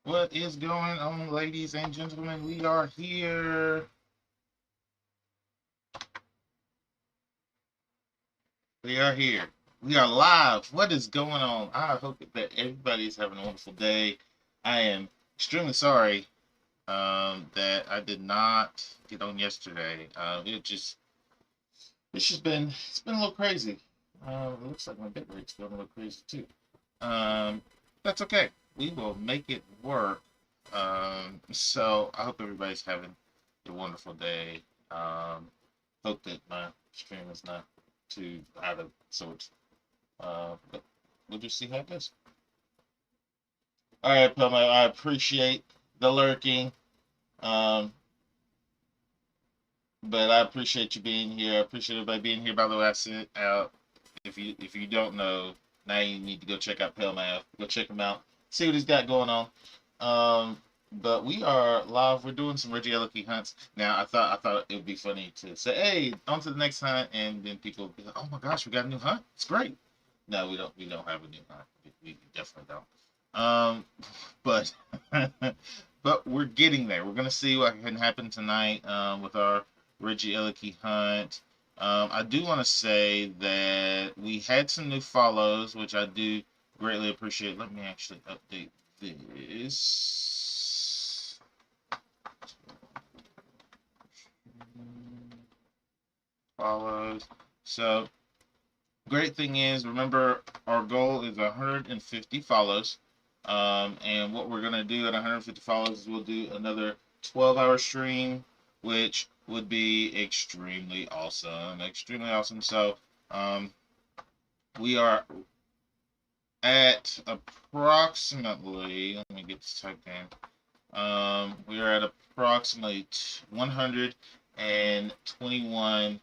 What is going on, ladies and gentlemen? We are here. We are here. We are live. What is going on? I hope that everybody is having a wonderful day. I am extremely sorry that I did not get on yesterday. It's been a little crazy. It looks like my bit rate's going a little crazy too. That's okay. We will make it work. So I hope everybody's having a wonderful day. Hope that my stream is not too out of sorts. But we'll just see how it goes. All right, Puma, I appreciate the lurking. Um, but I appreciate you being here. I appreciate everybody being here. By the way, I sent out. If you don't know, now you need to go check out Pale Math. Go check him out. See what he's got going on. But we are live. We're doing some Regieleki hunts now. I thought it would be funny to say, "Hey, on to the next hunt," and then people would be like, "Oh my gosh, we got a new hunt! It's great." No, we don't. We don't have a new hunt. We definitely don't. But but we're getting there. We're gonna see what can happen tonight with our Regieleki hunt. I do want to say that we had some new follows, which I do greatly appreciate. Let me actually update this. Follows. So, great thing is, remember, our goal is 150 follows. And what we're going to do at 150 follows is we'll do another 12-hour stream, which would be extremely awesome. Extremely awesome. So, we are at approximately, let me get this typed in. We are at approximately 121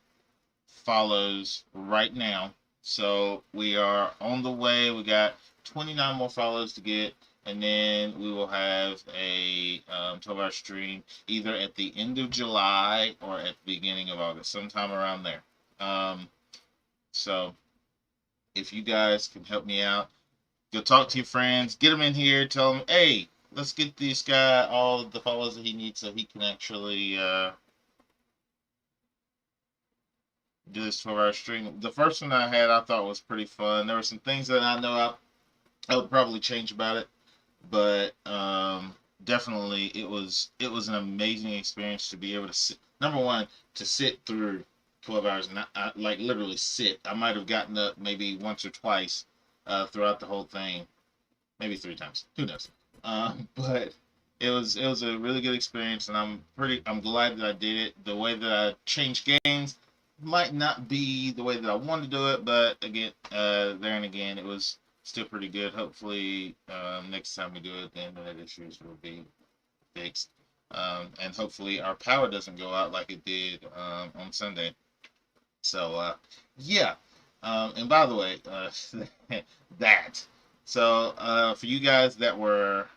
follows right now. So we are on the way. We got 29 more follows to get, and then we will have a 12-hour stream either at the end of July or at the beginning of August, sometime around there. So if you guys can help me out, go talk to your friends, get them in here, tell them, hey, let's get this guy all the follows that he needs so he can actually do this 12-hour stream. The first one I had, I thought was pretty fun. There were some things that I know I would probably change about it, but definitely it was an amazing experience to be able to sit. Number one, to sit through 12 hours and like literally sit. I might have gotten up maybe once or twice throughout the whole thing, maybe three times. Who knows? But it was a really good experience, and I'm glad that I did it. The way that I changed games might not be the way that I wanted to do it, but again, there and again, it was still pretty good. Hopefully, next time we do it, the internet issues will be fixed, and hopefully our power doesn't go out like it did on Sunday. So yeah. And by the way, that. So for you guys that were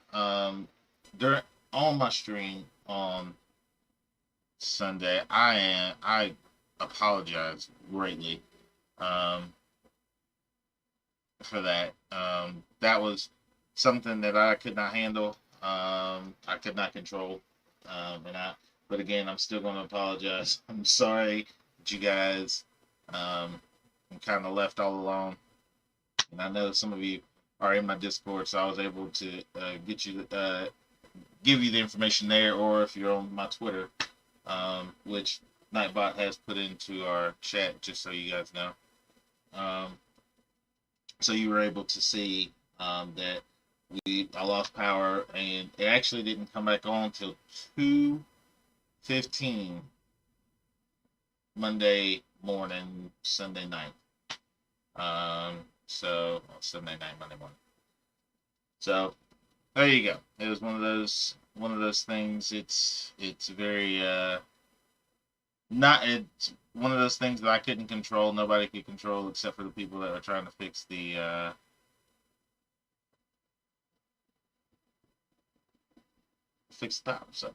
during on my stream on Sunday, I apologize greatly um, for that. That was something that I could not handle. I could not control, But again, I'm still going to apologize. I'm sorry that you guys I'm kind of left all alone. And I know some of you are in my Discord, so I was able to give you the information there, or if you're on my Twitter, which Nightbot has put into our chat, just so you guys know. So you were able to see that I lost power, and it actually didn't come back on till 2:15 Monday morning, Sunday night. Sunday night, Monday morning. So there you go. It was one of those things. It's very not it's one of those things that I couldn't control. Nobody could control except for the people that were trying to fix the problem. So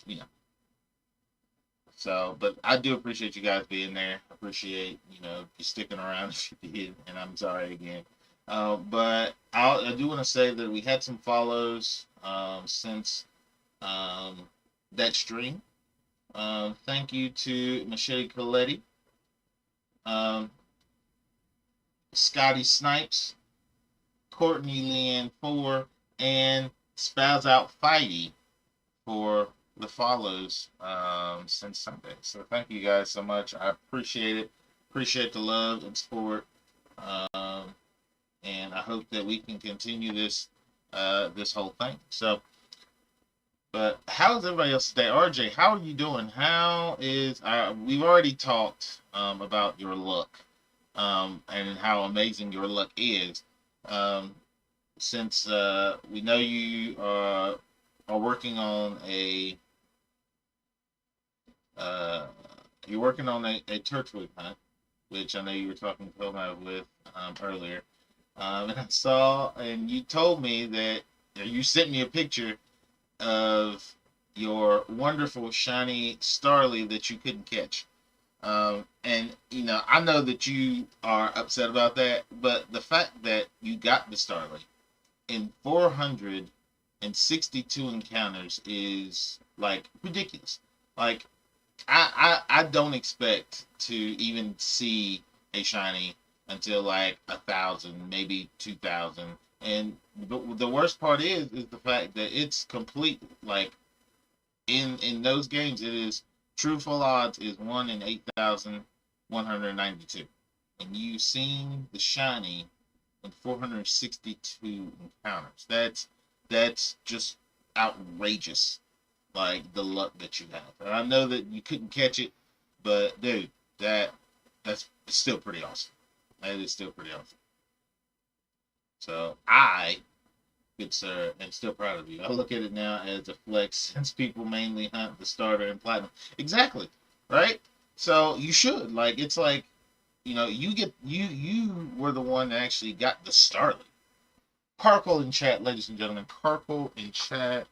you know. So, but I do appreciate you guys being there. I appreciate you sticking around if you did, and I'm sorry again. But I do want to say that we had some follows. since that stream. Thank you to Machete Coletti, um, Scotty Snipes, Courtney Leanne 4, and Spaz Out Fighty for the follows since Sunday. So thank you guys so much. I appreciate it. Appreciate the love and support. Um, and I hope that we can continue this whole thing. So, but how's everybody else today? RJ, how are you doing? How is we've already talked about your luck and how amazing your luck is. Um, since we know you are working on a uh, you're working on a turtwig hunt, which I know you were talking to Tomad with earlier. And I saw, and you told me that you sent me a picture of your wonderful shiny Starly that you couldn't catch. And I know that you are upset about that, but the fact that you got the Starly in 462 encounters is like ridiculous. Like I don't expect to even see a shiny until like 1,000, maybe 2,000. And the worst part is the fact that it's complete. Like in those games, it is true full odds is 1 in 8,192, and you've seen the shiny in 462 encounters. That's just outrageous. Like the luck that you have. And I know that you couldn't catch it, but dude, that's still pretty awesome. That is still pretty awesome. So I, good sir, am still proud of you. I look at it now as a flex since people mainly hunt the starter and platinum. Exactly. Right? So you should. Like it's like, you were the one that actually got the starter. Carkle in chat, ladies and gentlemen. Carkle in chat.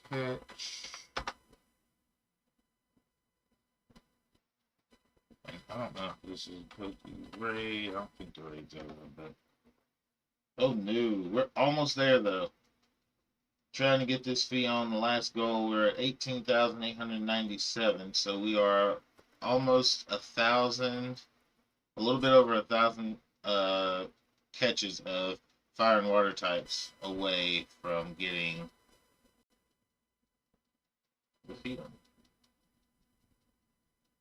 Catch. I don't know if this is Pokey Ray. I don't think the raid's over, but oh no, we're almost there though. Trying to get this fee on the last goal. We're at 18,897, so we are almost 1,000, a little bit over 1,000 catches of fire and water types away from getting the fee on.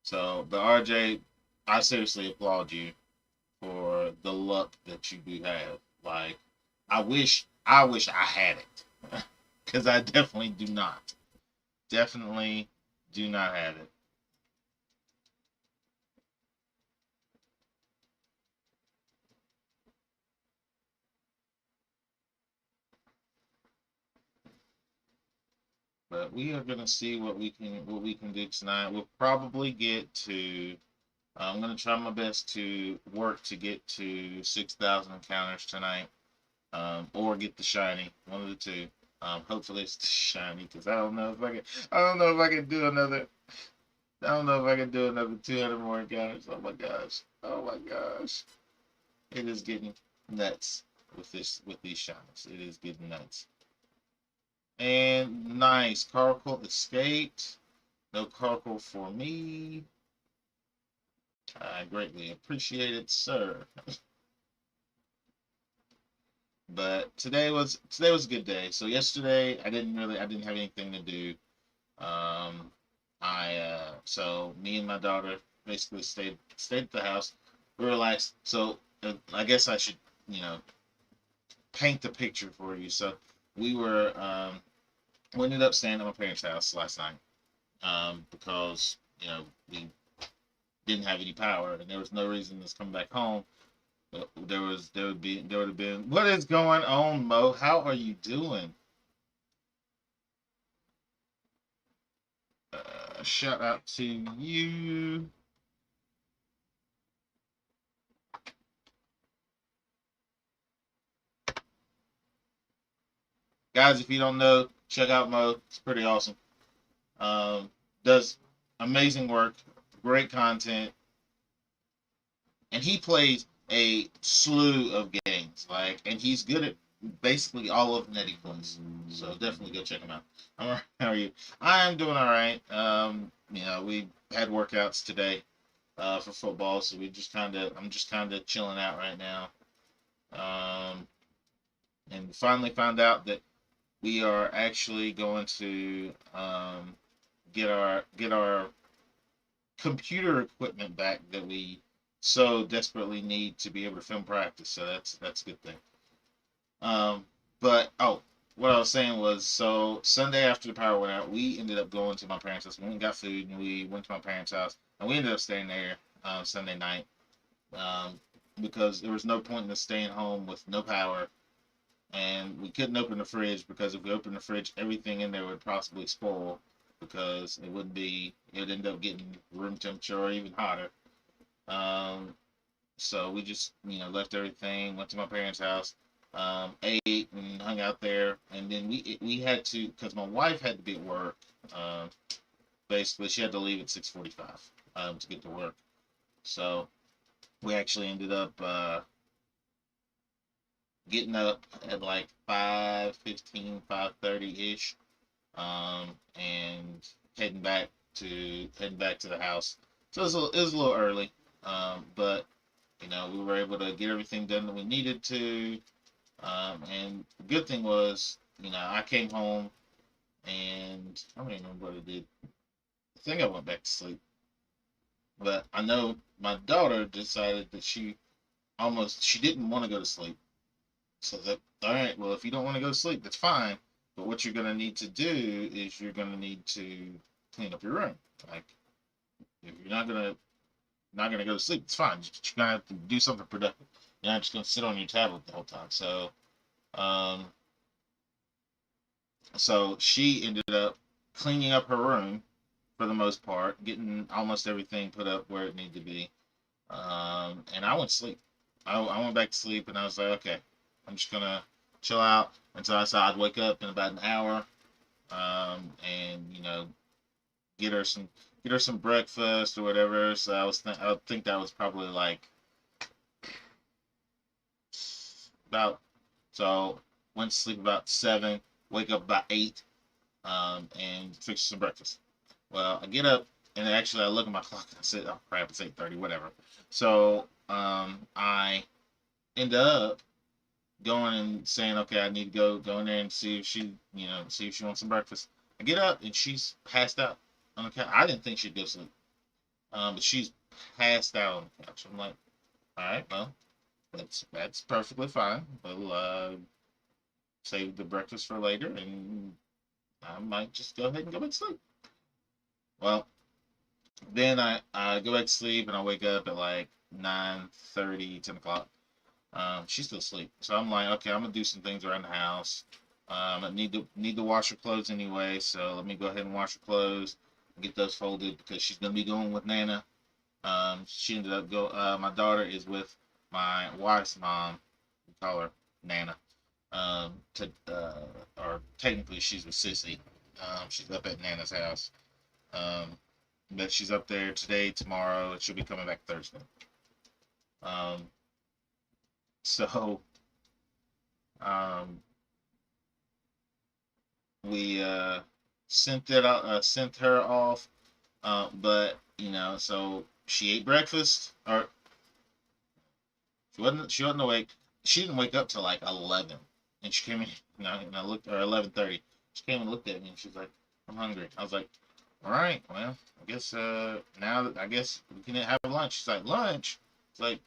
So, but RJ, I seriously applaud you for the luck that you do have. Like, I wish I had it, because I definitely do not. Definitely do not have it. But we are gonna see what we can do tonight. We'll probably get to. I'm gonna try my best to work to get to 6,000 encounters tonight, or get the shiny. One of the two. Hopefully it's the shiny, because I don't know if I can. I don't know if I can do another. I don't know if I can do another 200 more encounters. Oh my gosh. Oh my gosh. It is getting nuts with these shinies. It is getting nuts. And nice. Carkle escaped. No Carkle for me. I greatly appreciate it, sir. But today was a good day. So yesterday I didn't have anything to do. So me and my daughter basically stayed at the house. We relaxed. So I guess I should paint the picture for you. So we ended up staying at my parents' house last night because we didn't have any power and there was no reason to come back home. But there would have been, what is going on, Mo? How are you doing? Shout out to you. Guys, if you don't know, check out Mo. It's pretty awesome. Does amazing work, great content, and he plays a slew of games. And he's good at basically all of Netty plays. So definitely go check them out. I'm all right. How are you? I'm doing all right. We had workouts today for football, so I'm just kind of chilling out right now. Um, and finally found out that we are actually going to get our computer equipment back that we so desperately need to be able to film practice. So that's a good thing. Um, but what I was saying was, so Sunday after the power went out, we ended up going to my parents' house. We went and got food, and we went to my parents' house, and we ended up staying there Sunday night um, because there was no point in us staying home with no power, and we couldn't open the fridge because if we opened the fridge, everything in there would possibly spoil because it would end up getting room temperature or even hotter. Um, so we just, left everything, went to my parents' house, ate and hung out there, and then we had to, because my wife had to be at work. Um, Basically, she had to leave at 6:45 to get to work. So we actually ended up getting up at like 5:15, 5:30 ish, and heading back to the house. So it was a little early, but we were able to get everything done that we needed to. And the good thing was, I came home and I don't even remember what I did. I think I went back to sleep. But I know my daughter decided that she didn't want to go to sleep. So that, all right, well, if you don't want to go to sleep, that's fine. But what you're going to need to do is you're going to need to clean up your room. Like, if you're not gonna go to sleep, it's fine. You're gonna have to do something productive. You're not just gonna sit on your tablet the whole time. Um, so she ended up cleaning up her room for the most part, getting almost everything put up where it needed to be. And I went to sleep. I went back to sleep, and I was like, okay, I'm just gonna chill out until I said I'd wake up in about an hour, and get her some get her some breakfast or whatever. So I think that was probably like about so went to sleep about 7, wake up about 8, and fix some breakfast. Well, I get up and actually I look at my clock and I said, "Oh crap, it's 8:30, whatever." So I end up going and saying, "Okay, I need to go in there and see if see if she wants some breakfast." I get up and she's passed out on the couch. I didn't think she'd go to sleep, but she's passed out on the couch. I'm like, "All right, well, that's perfectly fine. We'll save the breakfast for later, and I might just go ahead and go back to sleep." Well, then I go back to sleep and I wake up at like 9:30, 10 o'clock. She's still asleep. So I'm like, okay, I'm gonna do some things around the house. I need to wash her clothes anyway, so let me go ahead and wash her clothes and get those folded because she's gonna be going with Nana. She ended up go. My daughter is with my wife's mom. We call her Nana. Or technically she's with Sissy. She's up at Nana's house. Um, but she's up there today, tomorrow, and she'll be coming back Thursday. Um, so um, we sent her off, but so she ate breakfast, or she wasn't awake. She didn't wake up till like 11, and she came in. And I looked, or 11:30. She came and looked at me, and she's like, "I'm hungry." I was like, "All right, well, I guess now I guess we can have lunch." She's like, "Lunch?" It's like,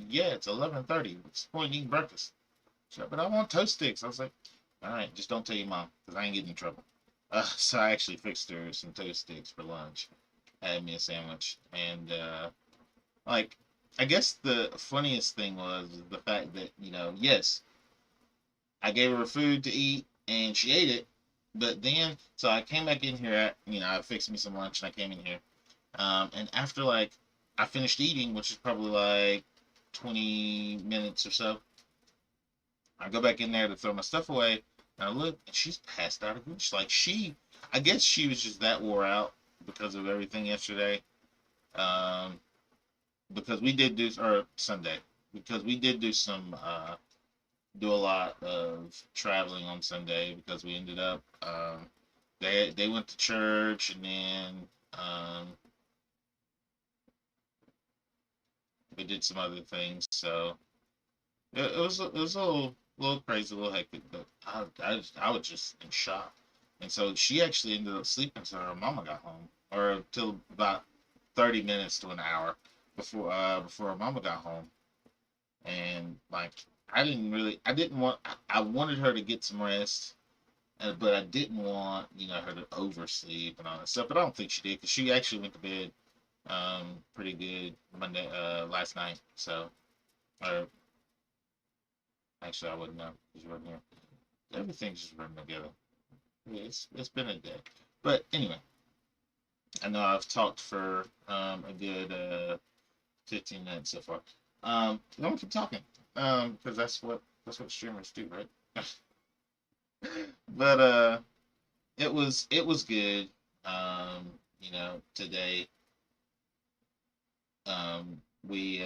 yeah, it's 11:30. What's the point in eating breakfast? She's like, "But I want toast sticks." I was like, "All right, just don't tell your mom, because I ain't getting in trouble." So I actually fixed her some toast sticks for lunch. I had me a sandwich, and like, I guess the funniest thing was the fact that yes, I gave her food to eat, and she ate it. But then, so I came back in here I fixed me some lunch, and I came in here. And after like I finished eating, which is probably like 20 minutes or so, I go back in there to throw my stuff away, and I look, and she's passed out again. She's like I guess she was just that wore out because of everything yesterday. Um, because we did do, or Sunday, because we did do some do a lot of traveling on Sunday because we ended up they went to church, and then um, we did some other things. So it was a little crazy, a little hectic, but I was just in shock. And so she actually ended up sleeping until her mama got home, or until about 30 minutes to an hour before her mama got home. And like I didn't want I wanted her to get some rest, but I didn't want her to oversleep and all that stuff. But I don't think she did, because she actually went to bed pretty good Monday last night. So, or actually I wouldn't know because you weren't here. Everything's just running together. Yeah, it's been a day. But anyway, I know I've talked for a good 15 minutes so far. I'm gonna keep talking because that's what streamers do, right? But it was good. Today we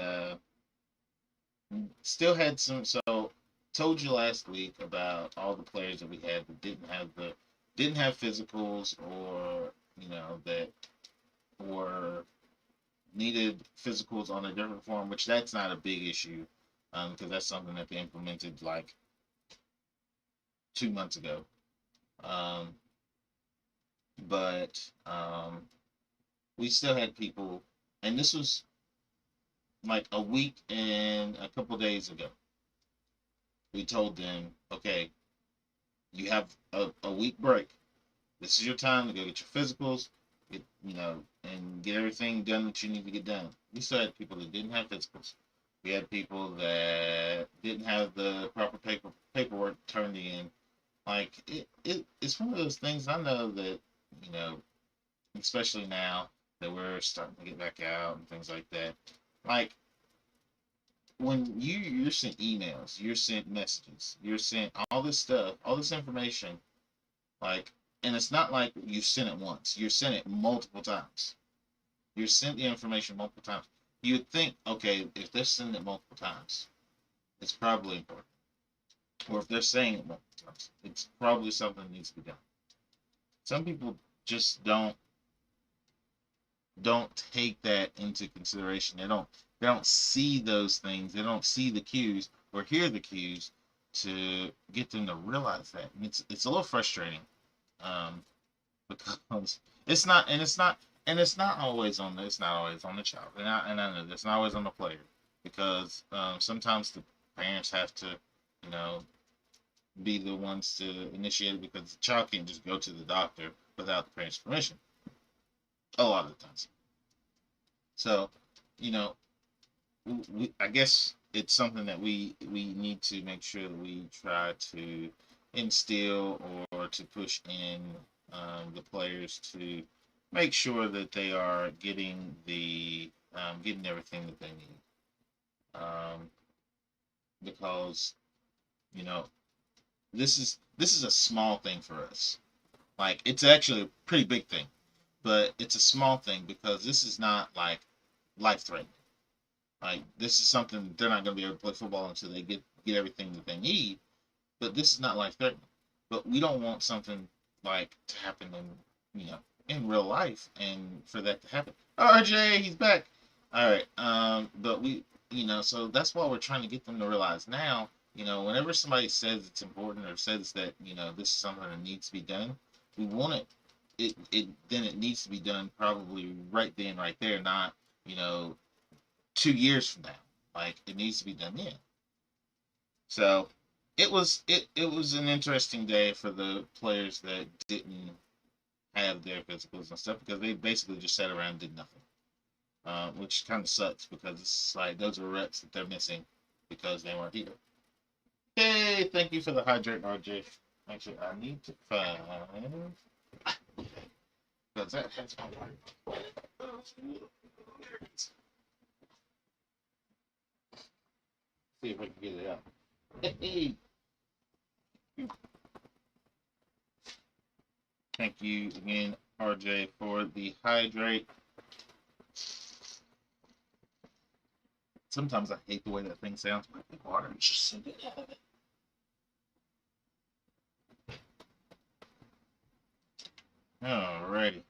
still had some. So told you last week about all the players that we had that didn't have physicals, or that were needed physicals on a different form, which that's not a big issue, because that's something that they implemented like 2 months ago. Um, but we still had people, and this was like a week and a couple days ago. We told them, okay, you have a week break. This is your time to go get your physicals, and get everything done that you need to get done. We still had people that didn't have physicals. We had people that didn't have the proper paperwork turned in. Like it's one of those things. I know that you know, especially now that we're starting to get back out and things like that. Like when you're sent emails, you're sent messages, you're sent all this stuff, all this information. Like, and it's not like you sent it once. You're sent it multiple times. You're sent the information multiple times. You would think, okay, if they're sending it multiple times, it's probably important. Or if they're saying it multiple times, it's probably something that needs to be done. Some people just don't take that into consideration. They don't see those things. They don't see the cues or hear the cues to get them to realize that. And it's a little frustrating, um, because it's not always on the child, and I know it's not always on the player, because sometimes the parents have to you know be the ones to initiate it, because the child can't just go to the doctor without the parents' permission a lot of the times. So, you know, I guess it's something that we need to make sure that we try to instill, or to push in the players, to make sure that they are getting everything that they need, because you know this is a small thing for us. Like, it's actually a pretty big thing, but it's a small thing because this is not like life threatening. Like, this is something they're not going to be able to play football until they get everything that they need. But this is not life threatening. But we don't want something like to happen in real life, and for that to happen. RJ, he's back. All right. But so that's why we're trying to get them to realize now. Whenever somebody says it's important, or says that this is something that needs to be done, we want it. Then it needs to be done probably right then, right there, not 2 years from now. Like, it needs to be done then. So it was an interesting day for the players that didn't have their physicals and stuff, because they basically just sat around and did nothing, which kind of sucks, because it's like those are reps that they're missing because they weren't here. Hey, thank you for the hydrate, RJ. Actually, I need to find, because that has my life. See if I can get it out. Hey, thank you again, RJ, for the hydrate. Sometimes I hate the way that thing sounds, but the water is just so good out of it. Alrighty.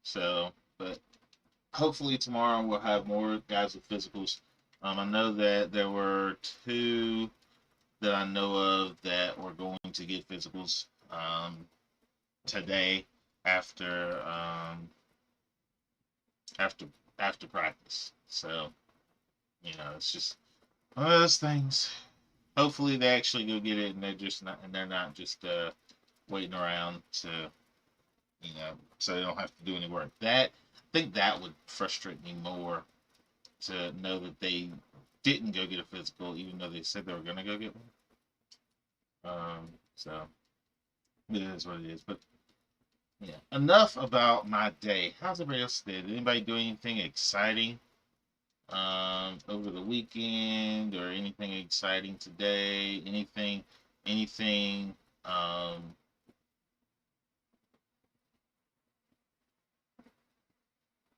So, but hopefully tomorrow we'll have more guys with physicals. I know that there were two that I know of that were going to get physicals today after after after practice. So it's just one of those things. Hopefully they actually go get it, and they're not just waiting around to so they don't have to do any work. I think that would frustrate me more to know that they didn't go get a physical, even though they said they were gonna go get one. So it is what it is. But yeah, enough about my day. How's everybody else today? Did anybody do anything exciting over the weekend or anything exciting today? Anything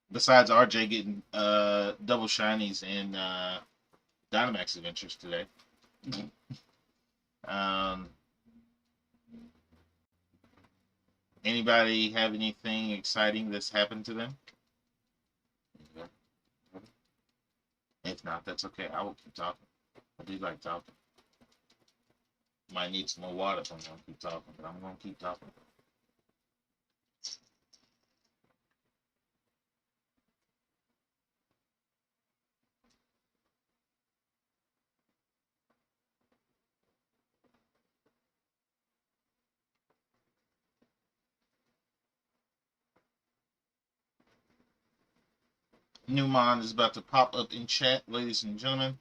besides RJ getting double shinies in Dynamax Adventures today? um, Anybody have anything exciting that's happened to them? If not, that's okay. I will keep talking. I do like talking. Might need some more water if I'm gonna keep talking, but I'm gonna keep talking. Newmon is about to pop up in chat, ladies and gentlemen.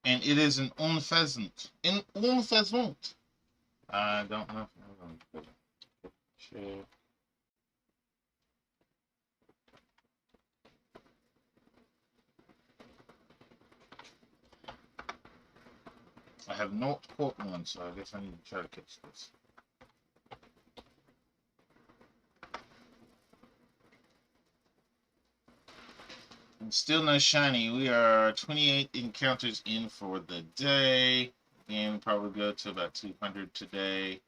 And it is an unpheasant. An unpheasant. I don't know. Sure. I have not caught one, so I guess I need to try to catch this. And still no shiny. We are 28 encounters in for the day. Again, we'll probably go to about 200 today.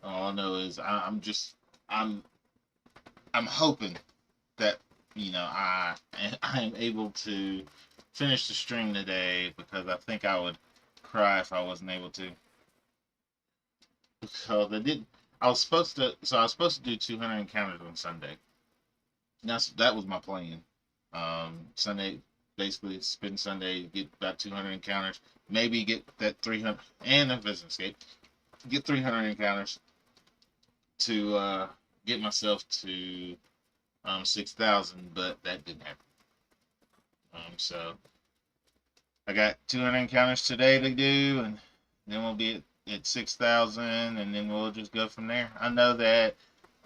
All I know is I'm I'm hoping that I am able to finish the stream today, because I think I would cry if I wasn't able to. Because I did. I was supposed to. So I was supposed to do 200 encounters on Sunday. That was my plan. Sunday, basically spend Sunday, get about 200 encounters, maybe get that 300 and a business escape. Get 300 encounters to get myself to 6,000, but that didn't happen. So I got 200 encounters today to do, and then we'll be at 6,000, and then we'll just go from there. I know that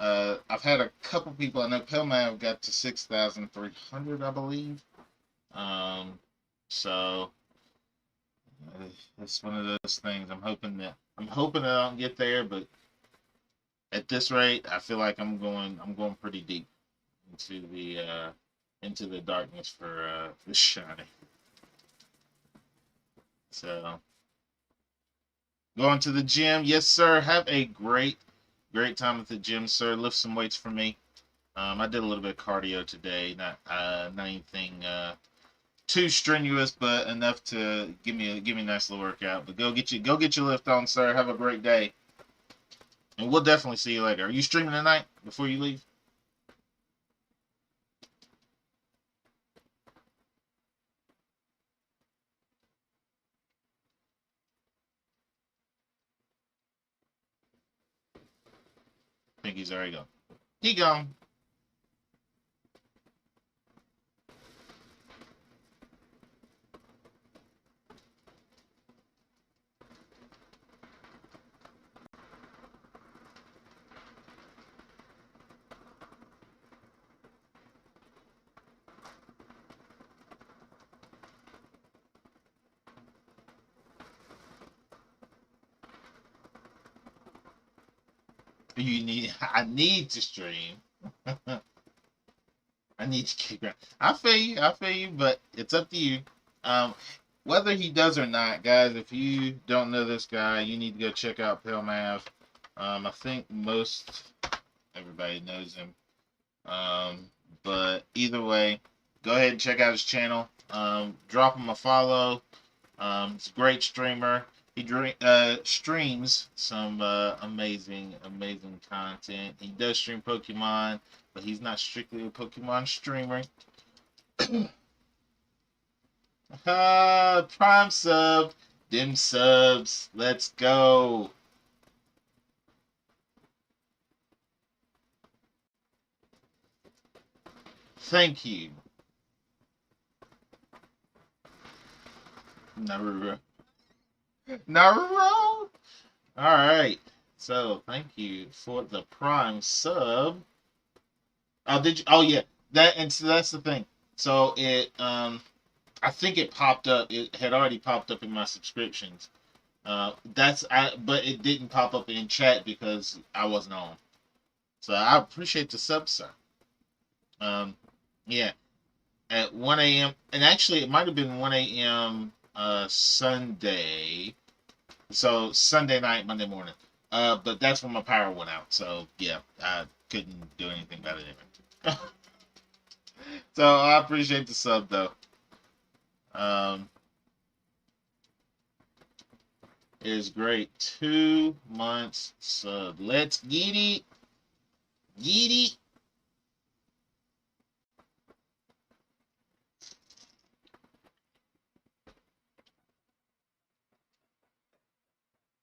I've had a couple people. I know Pelmav got to 6,300, I believe. So it's one of those things. I'm hoping that I don't get there, but at this rate, I feel like I'm going pretty deep into the darkness for the shiny. So going to the gym, yes sir. Have a great time at the gym, sir. Lift some weights for me. I did a little bit of cardio today, not anything too strenuous, but enough to give me a nice little workout. But go get your lift on, sir. Have a great day, and we'll definitely see you later. Are you streaming tonight before you leave? think he's already gone. He gone. You need. I need to stream. I need to keep going. I feel you. I feel you. But it's up to you. Um, whether he does or not, guys. If you don't know this guy, you need to go check out Pale Math. I think most everybody knows him. But either way, go ahead and check out his channel. Drop him a follow. He's a great streamer. He streams some amazing, amazing content. He does stream Pokemon, but he's not strictly a Pokemon streamer. Prime sub, dim subs. Let's go. Thank you. Naruto. Naruto. All right. So thank you for the Prime sub. Oh, did you? Oh, yeah. So that's the thing. So I think it popped up. It had already popped up in my subscriptions. But it didn't pop up in chat because I wasn't on. So I appreciate the sub, sir. Yeah, at 1 a.m. and actually it might have been 1 a.m. Sunday. So Sunday night, Monday morning. But that's when my power went out. So yeah, I couldn't do anything about it anyway. So I appreciate the sub though. It is great. 2 months sub. Let's get it. Get it.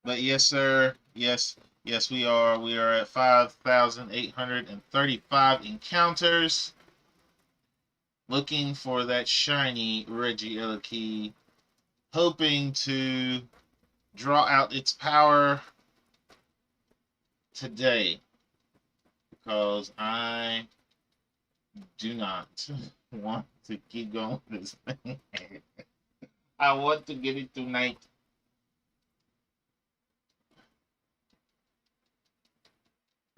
But yes, sir. Yes, yes, we are. We are at 5,835 encounters. Looking for that shiny Regieleki. Hoping to draw out its power today. Because I do not want to keep going with this thing. I want to get it tonight.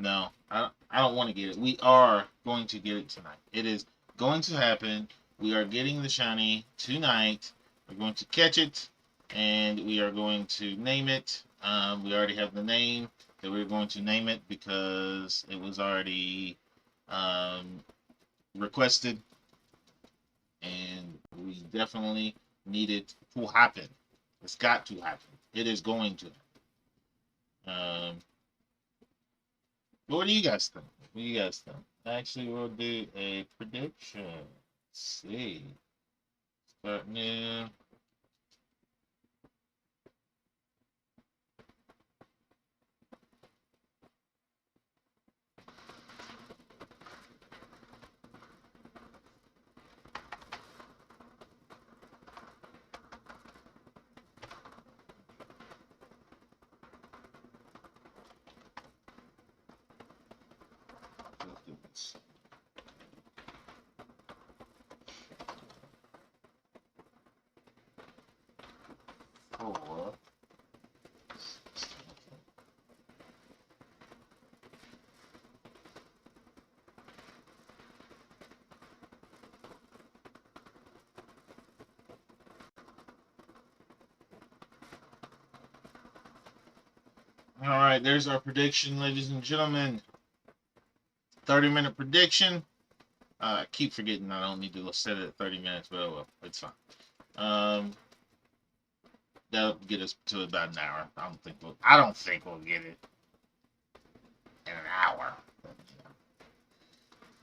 No, I don't want to get it. We are going to get it tonight. It is going to happen. We are getting the shiny tonight. We're going to catch it, and we are going to name it. We already have the name that we're going to name it because it was already requested, and we definitely need it to happen. It's got to happen. It is going to. What do you guys think? What do you guys think? Actually, we'll do a prediction. Let's see. Start new. Let's do this. Four. All right, there's our prediction, ladies and gentlemen. 30-minute prediction. I keep forgetting I don't need to set it at 30 minutes, but oh well, it's fine. That'll get us to about an hour. I don't think we'll get it in an hour.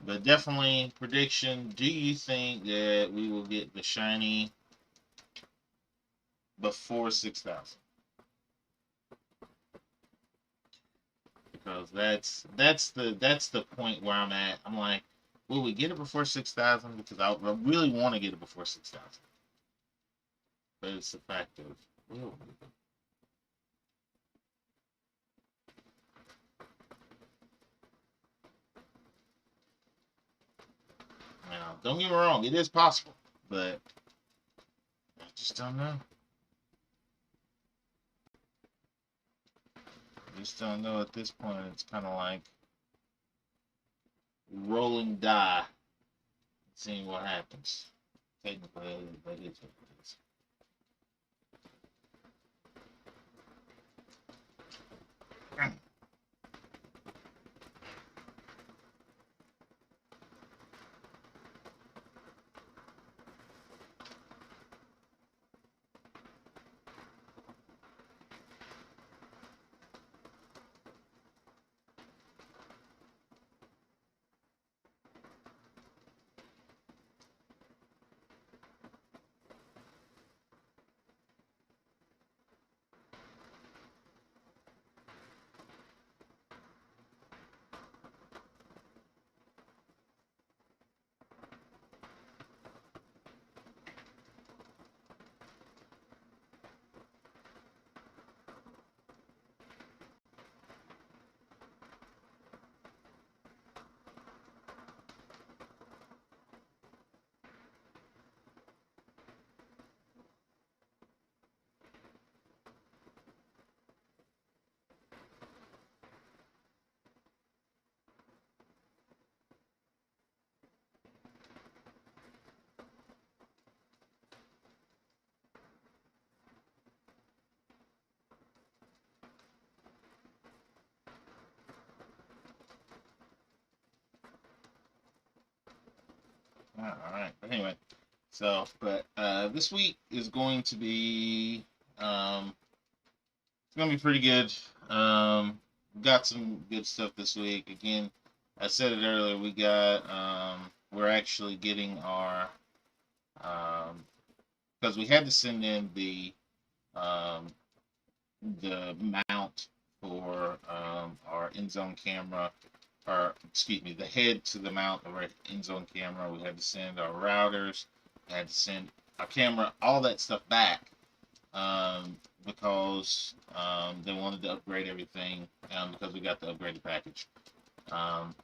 But definitely prediction. Do you think that we will get the shiny before 6,000? because that's the point where I'm at. I'm like, will we get it before 6,000? Because I really want to get it before 6,000. But it's the fact of, will we? Now, don't get me wrong, it is possible, but I just don't know. I just don't know at this point. It's kind of like rolling die, seeing what happens. Technically, that is what it is. All right. But anyway, so this week is going to be it's gonna be pretty good. Got some good stuff this week. Again, I said it earlier. We're actually getting our because we had to send in um, the mount for our end zone camera, or excuse me, the head to the mount of our end zone camera. We had to send our routers, had to send our camera, all that stuff back because they wanted to upgrade everything because we got the upgraded package. Um,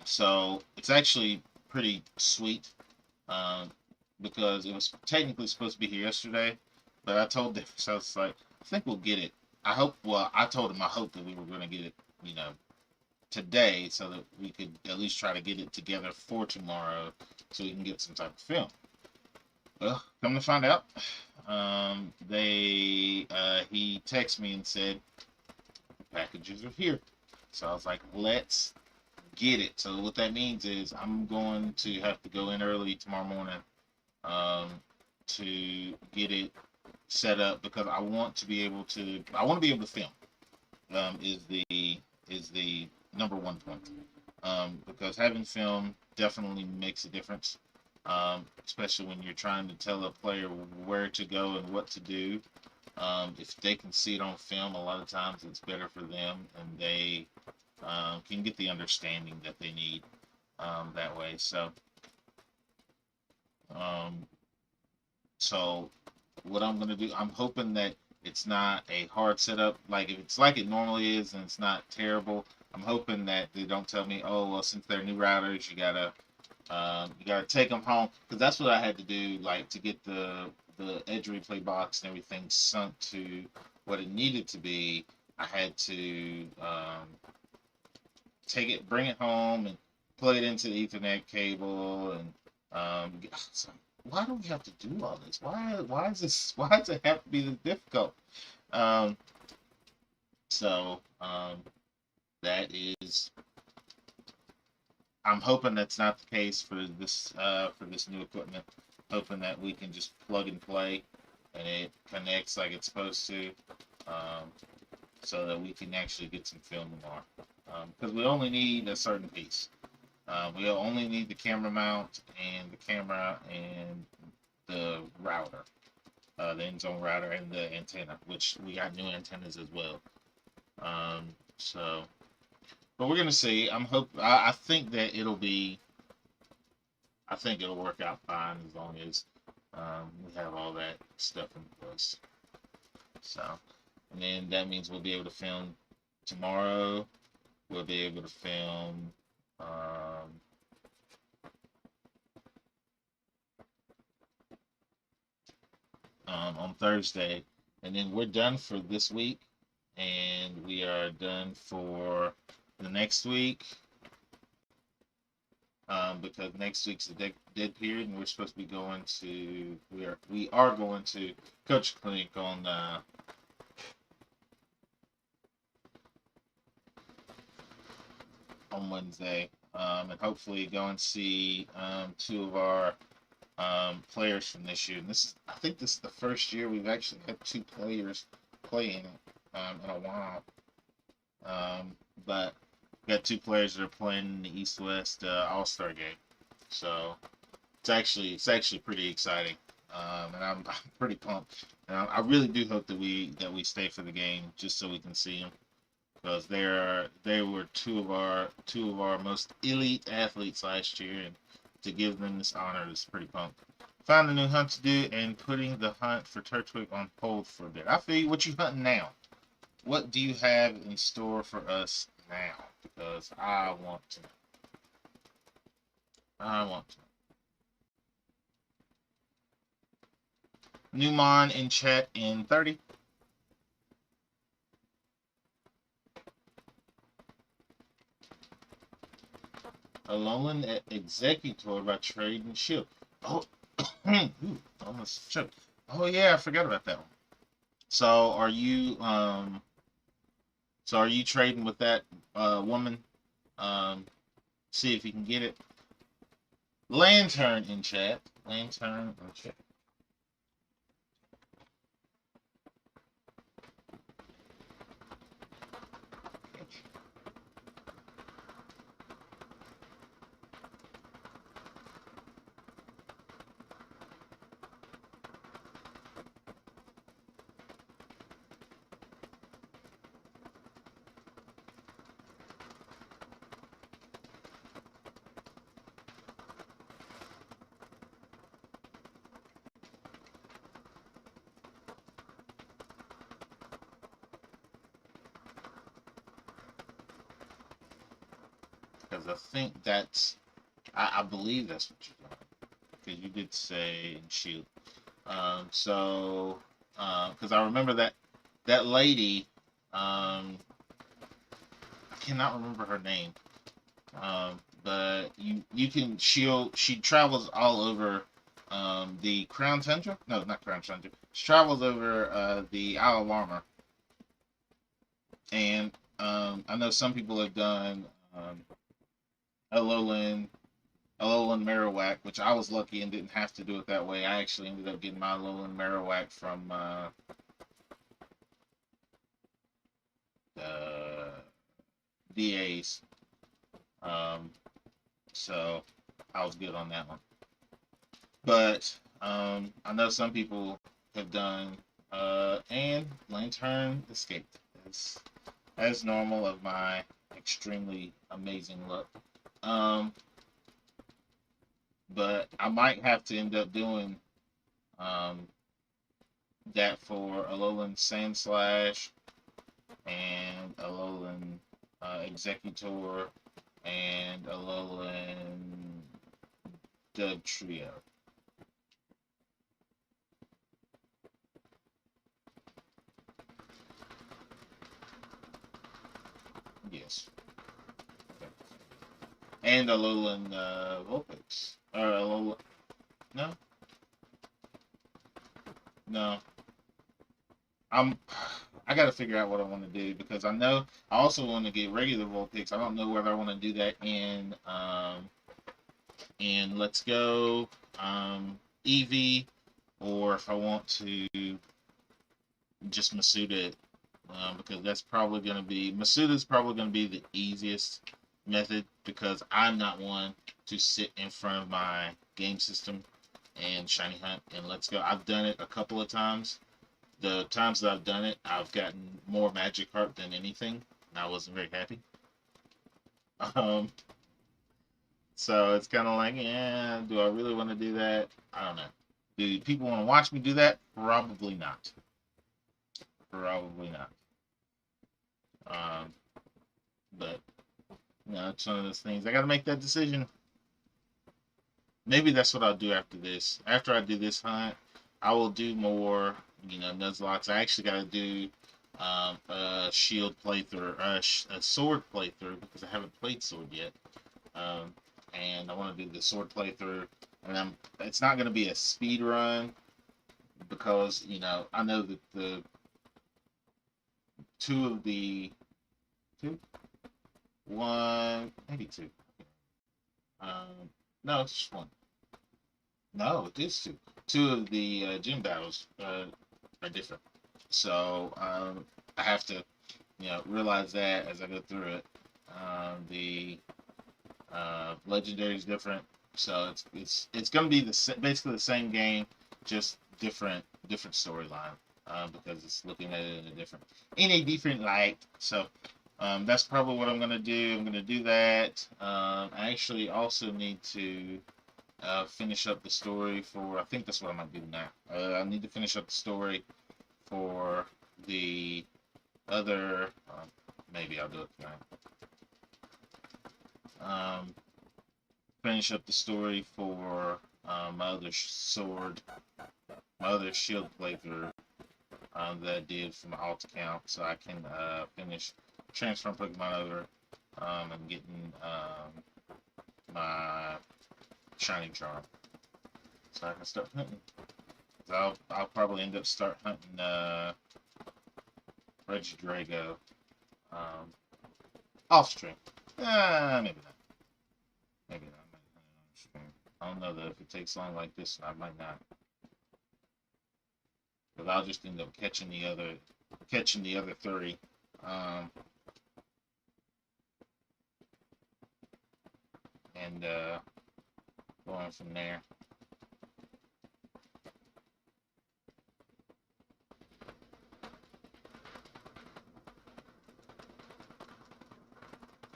so it's actually pretty sweet um, because it was technically supposed to be here yesterday, but I told them, so I was like, I think we'll get it. I told them I hope that we were going to get it, today so that we could at least try to get it together for tomorrow so we can get some type of film. Well, come to find out, he texted me and said the packages are here. So I was like, let's get it. So what that means is I'm going to have to go in early tomorrow morning um, to get it set up because I want to be able to film. Is the number one point because having film definitely makes a difference, especially when you're trying to tell a player where to go and what to do. If they can see it on film, a lot of times it's better for them, and they can get the understanding that they need that way. Um, so what I'm going to do, I'm hoping that it's not a hard setup. Like if it's like it normally is and it's not terrible, I'm hoping that they don't tell me, oh well, since they're new routers, you gotta take them home because that's what I had to do, like to get the edge replay box and everything sunk to what it needed to be. I had to bring it home and plug it into the Ethernet cable, and so why do we have to do all this? Why is this? Why does it have to be this difficult? Um, so that is. I'm hoping that's not the case for this new equipment. Hoping that we can just plug and play, and it connects like it's supposed to, um, so that we can actually get some film tomorrow. Because we only need a certain piece. We only need the camera mount and the camera and the router, the end zone router and the antenna, which we got new antennas as well. So But we're gonna see. I think that it'll be. I think it'll work out fine as long as we have all that stuff in place. So, and then that means we'll be able to film tomorrow. We'll be able to film on Thursday, and then we're done for this week, and we are done for the next week. Because next week's a dead period, and we're supposed to be going to we are going to Coach Clinic on Wednesday, and hopefully go and see two of our players from this year. And I think this is the first year we've actually had two players playing in a while. But we got two players that are playing in the East-West All-Star game, so it's actually pretty exciting, and I'm pretty pumped. And I really do hope that we stay for the game just so we can see them, because they were two of our most elite athletes last year, and to give them this honor is pretty pumped. Found a new hunt to do and putting the hunt for Turtwig on hold for a bit. I feel you. What you hunting now? What do you have in store for us now? Because I want to. I want to. Newmon in chat in 30. Alolan Executor by Trade and Shield. Oh, ooh, almost choked. Oh yeah, I forgot about that one. So are you trading with that woman? See if you can get it. Lantern in chat. Lantern in chat. Because I think I believe that's what you're doing. Because you did say in shield. Because I remember that lady, I cannot remember her name. But you can shield. She travels all over the Crown Tundra. No, not Crown Tundra. She travels over the Isle of Armor, and I know some people have done Alolan Marowak, which I was lucky and didn't have to do it that way. I actually ended up getting my Alolan Marowak from the DAs. So I was good on that one. But I know some people have done and Lantern escaped as normal of my extremely amazing luck. But I might have to end up doing that for Alolan Sandslash and Alolan Executor and Alolan Dugtrio. Yes. And Alolan Vulpix. Or Alolan. No? No. I got to figure out what I want to do, because I know I also want to get regular Vulpix. I don't know whether I want to do that in Let's Go Eevee, or if I want to just Masuda it, because that's probably going to be Masuda's probably going to be the easiest method, because I'm not one to sit in front of my game system and shiny hunt and Let's Go. I've done it a couple of times. The times that I've done it, I've gotten more Magikarp than anything, and I wasn't very happy. Um, so it's kind of like, yeah, do I really want to do that? I don't know. Do people want to watch me do that? Probably not. Probably not. Um, but it's one of those things. I got to make that decision. Maybe that's what I'll do after this. After I do this hunt, I will do more, Nuzlockes. I actually got to do a shield playthrough, a sword playthrough because I haven't played sword yet. Um, and I want to do the sword playthrough. And it's not going to be a speed run because I know that the two of the two, one, maybe two. No, it's just one. No, it is two. Two of the gym battles are different. So I have to, realize that as I go through it. The legendary is different, so it's going to be basically the same game, just different storyline because it's looking at it in a different light. So that's probably what I'm going to do. I'm going to do that. I actually also need to finish up the story for. I think that's what I might do now. I need to finish up the story for the other. Maybe I'll do it tonight. Finish up the story for my other sword, my other shield playthrough that I did for my alt account, so I can finish transferring Pokemon over and getting my Shining Charm, so I can start hunting. I'll probably end up start hunting Regieleki off stream. Maybe not. Maybe not. I don't know though. If it takes long like this, I might not. But I'll just end up catching the other three. And going from there.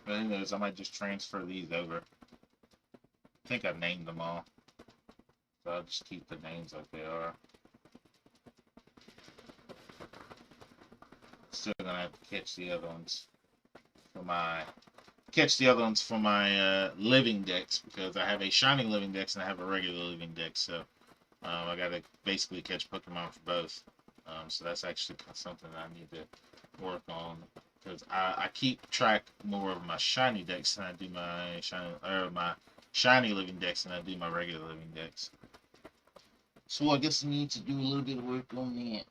But anyways, I might just transfer these over. I think I named them all. So I'll just keep the names like they are. Still gonna have to catch the other ones for my living dex because I have a shiny living dex and I have a regular living dex. So I gotta basically catch Pokemon for both. So that's actually something I need to work on because I keep track more of my shiny dex than I do my shiny living dex than I do my regular living dex. So I guess I need to do a little bit of work on that.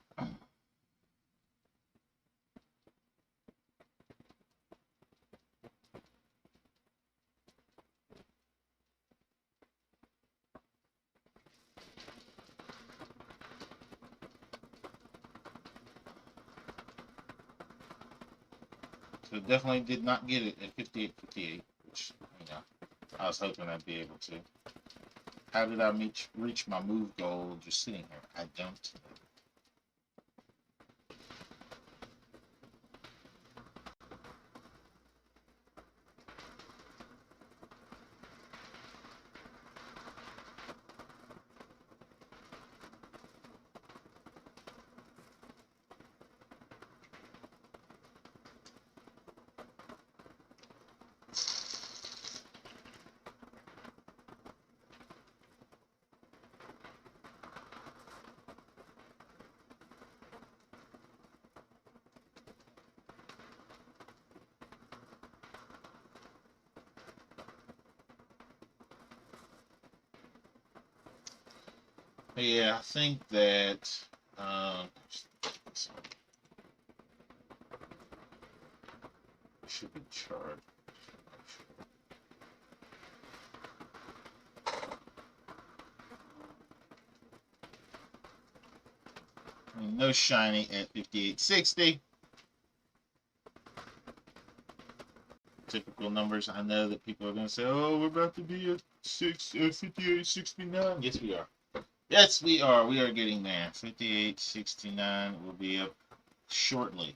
So definitely did not get it at 58.58, which I was hoping I'd be able to. How did I reach my move goal just sitting here? I don't know. Yeah, I think that should be charged. No shiny at 58.60. Typical numbers. I know that people are going to say, "Oh, we're about to be at 58.69." Yes, we are. Yes, we are. We are getting there. 58.69 will be up shortly.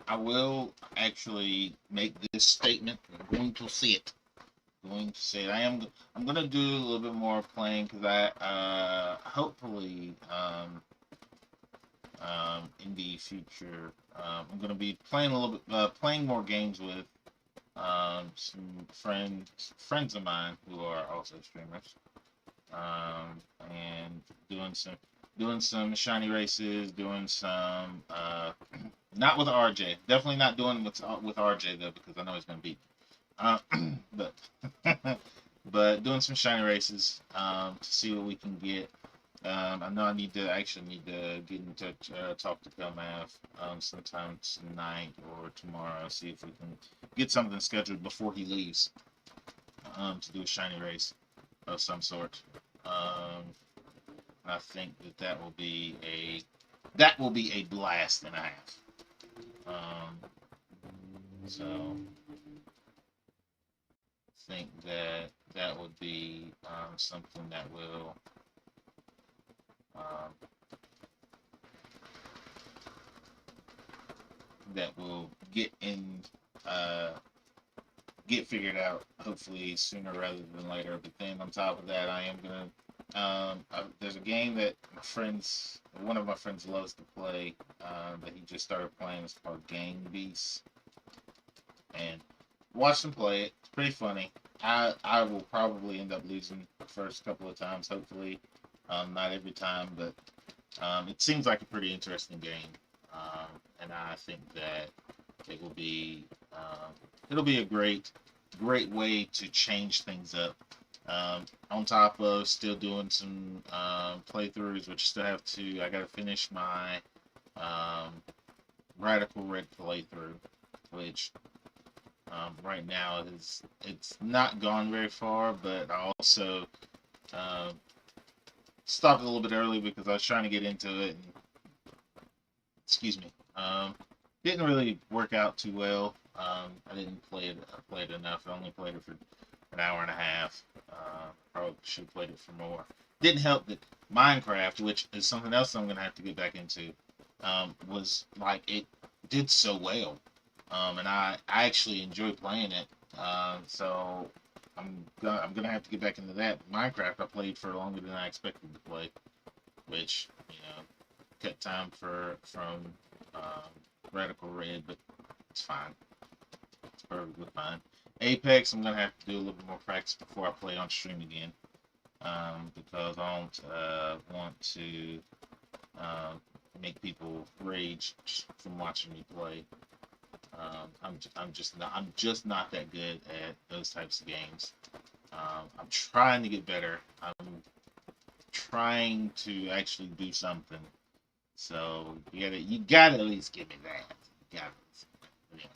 I will actually make this statement. I'm going to see it. Going to say it. I'm gonna do a little bit more playing because I hopefully in the future I'm gonna be playing a little bit playing more games with some friends of mine who are also streamers, and doing some shiny races, doing some not with RJ, definitely not doing with RJ though because I know he's gonna beat but but doing some shiny races to see what we can get. I know I need to get in touch, talk to Pelmav sometime tonight or tomorrow, see if we can get something scheduled before he leaves to do a shiny race of some sort. I think that will be a blast and a half. So think that that would be something um, that will get figured out hopefully sooner rather than later. But then on top of that, I am gonna there's a game that one of my friends loves to play that he just started playing. It's called Gang Beasts, and watch him play it. It's pretty funny. I will probably end up losing the first couple of times, hopefully. Not every time, but it seems like a pretty interesting game. And I think that it will be it'll be a great way to change things up. On top of still doing some playthroughs, which still have to. I got to finish my Radical Red playthrough, which right now it's not gone very far, but I also stopped a little bit early because I was trying to get into it. And, excuse me. Didn't really work out too well. I didn't play it enough. I only played it for an hour and a half. Probably should have played it for more. Didn't help that Minecraft, which is something else I'm gonna have to get back into, was like it did so well, and I actually enjoy playing it. So I'm gonna have to get back into that. Minecraft I played for longer than I expected to play, which cut time from Radical Red, but it's fine. It's perfectly fine. Apex, I'm gonna have to do a little bit more practice before I play on stream again, because I don't want to make people rage from watching me play. I'm just not that good at those types of games. I'm trying to get better. I'm trying to actually do something. So you gotta at least give me that. You gotta. Yeah.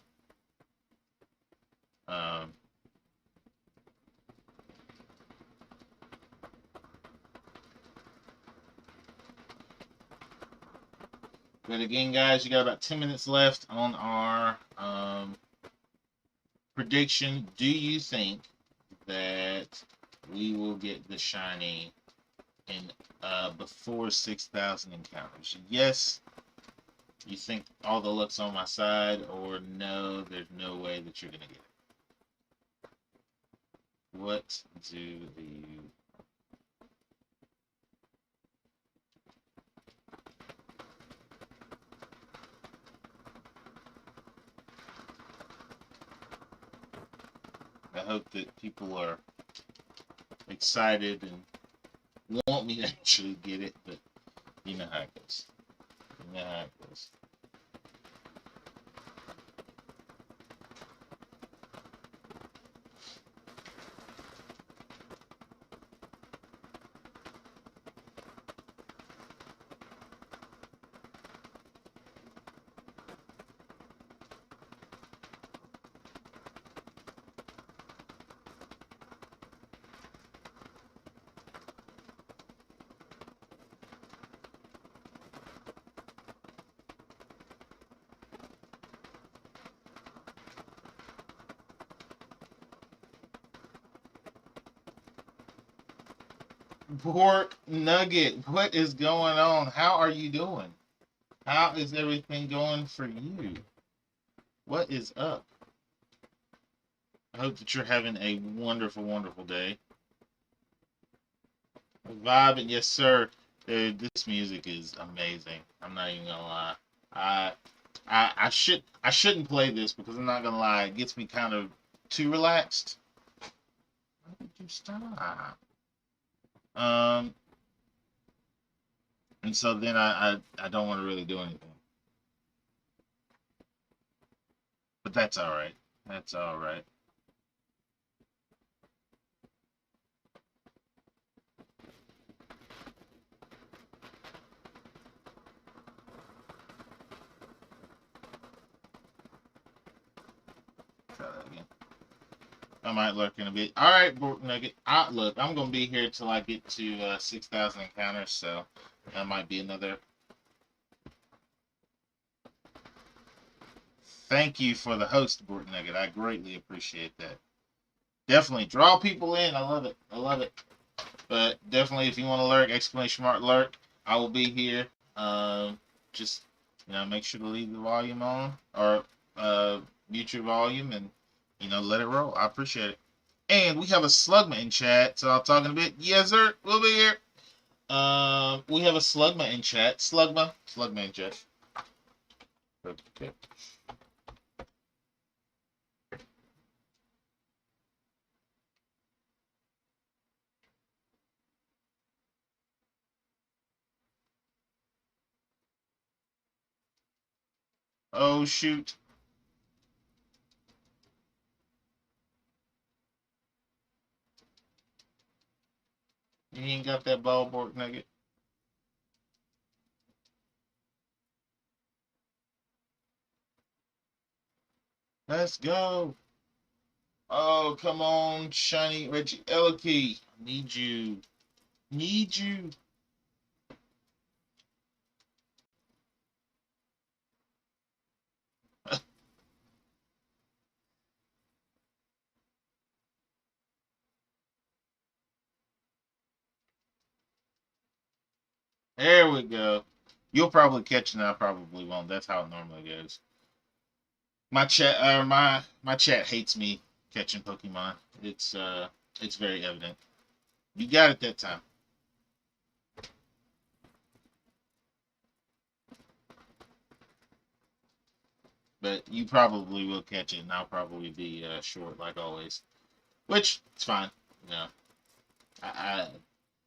But again, guys, you got about 10 minutes left on our prediction. Do you think that we will get the shiny in before 6,000 encounters? Yes, you think all the luck's on my side, or no, there's no way that you're gonna get it? What do you? I hope that people are excited and want me to actually get it, but you know how it goes. You know how it goes. Pork Nugget, what is going on? How are you doing? How is everything going for you? What is up? I hope that you're having a wonderful, wonderful day. Vibing, yes, sir. Dude, this music is amazing. I'm not even gonna lie. I I shouldn't play this because I'm not gonna lie. It gets me kind of too relaxed. Why did you stop? Um, and so then I don't want to really do anything. But that's all right. That's all right. Try that again. I might lurk in a bit. All right, Nugget. Look, I'm gonna be here till I get to 6,000 encounters, so that might be another. Thank you for the host, Bort Nugget. I greatly appreciate that. Definitely draw people in. I love it. I love it. But definitely, if you want to lurk, exclamation mark lurk, I will be here. Just make sure to leave the volume on or mute your volume and let it roll. I appreciate it. And we have a Slugma in chat, so I'll talk in a bit. Yes, sir. We'll be here. We have a Slugma in chat. Slugma in chat. Okay. Oh shoot. You ain't got that ball, Bork Nugget. Let's go. Oh, come on, shiny Regieleki. Need you. Need you. There we go. You'll probably catch it and I probably won't. That's how it normally goes. My chat hates me catching Pokemon. It's very evident. You got it that time. But you probably will catch it, and I'll probably be short like always, which is fine. You know, I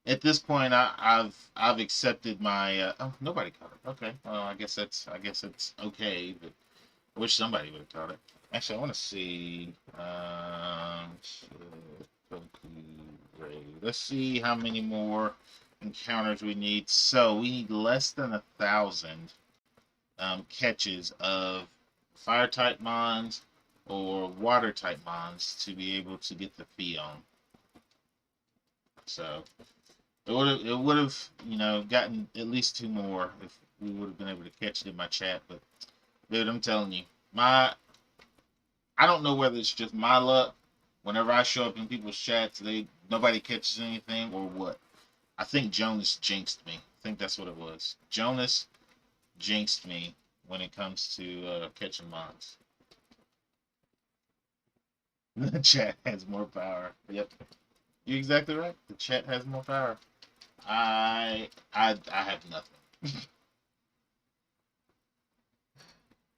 at this point I've accepted my. Oh, nobody caught it. Okay, well I guess it's okay, but I wish somebody would have caught it. Actually, I want to see. Let's see how many more encounters we need. So we need less than 1,000 catches of fire type mons or water type mons to be able to get the fee on. So it would have gotten at least two more if we would have been able to catch it in my chat. But dude, I'm telling you, I don't know whether it's just my luck. Whenever I show up in people's chats, nobody catches anything or what. I think Jonas jinxed me. I think that's what it was. Jonas jinxed me when it comes to catching mons. The chat has more power. Yep, you're exactly right. The chat has more power. I have nothing,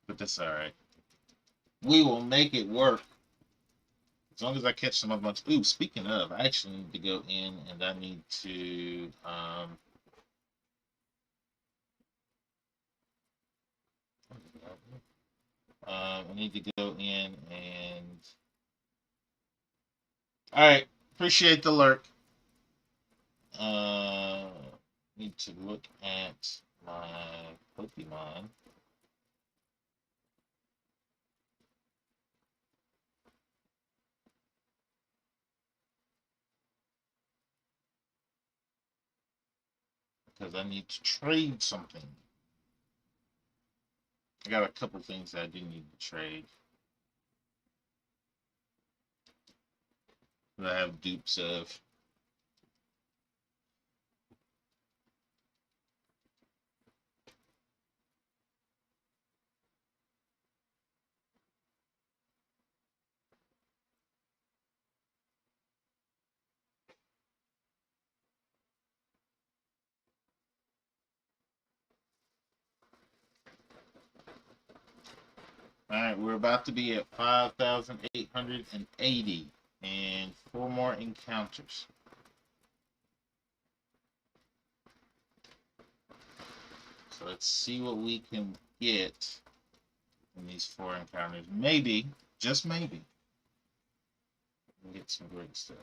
but that's all right. We will make it work as long as I catch some of bunch. Ooh, speaking of, I actually need to go in and I need to I need to go in and. All right, appreciate the lurk. Uh, Need to look at my Pokemon. Because I need to trade something. I got a couple things that I do need to trade that I have dupes of. All right, we're about to be at 5,880 and 4 more encounters. So let's see what we can get in these 4 encounters. Maybe, just maybe, we can get some great stuff.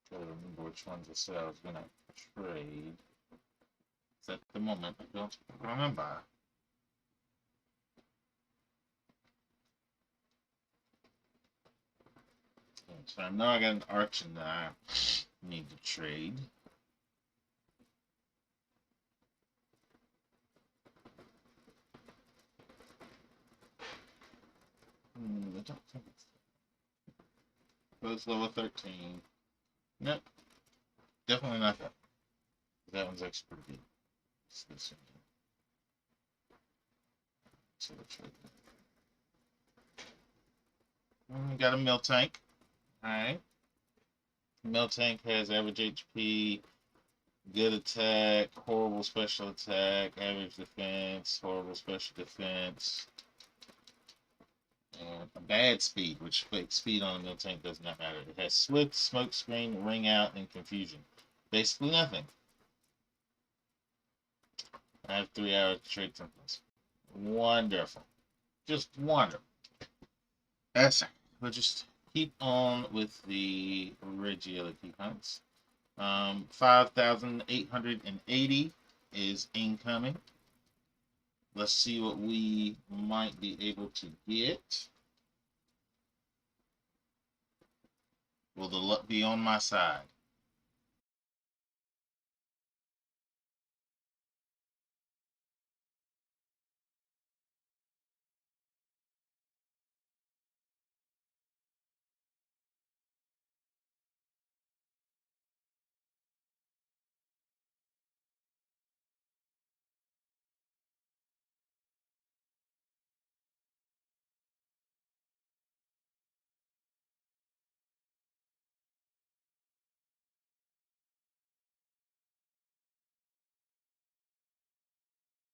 Try to remember which ones I said I was going to trade. At the moment, I don't remember. So I know I got an archon that I need to trade. I don't think it's level 13. Nope, definitely not that. That one's actually pretty good. It's this one. So we'll trade that. We got a mill tank. Alright. Mill tank has average HP, good attack, horrible special attack, average defense, horrible special defense, and a bad speed, which speed on a mill tank does not matter. It has swift, smoke screen, ring out, and confusion. Basically nothing. I have 3 hours to trade something. Wonderful. Just wonderful. That's it. We'll just keep on with the Regieleki hunts. 5,880 is incoming. Let's see what we might be able to get. Will the luck be on my side?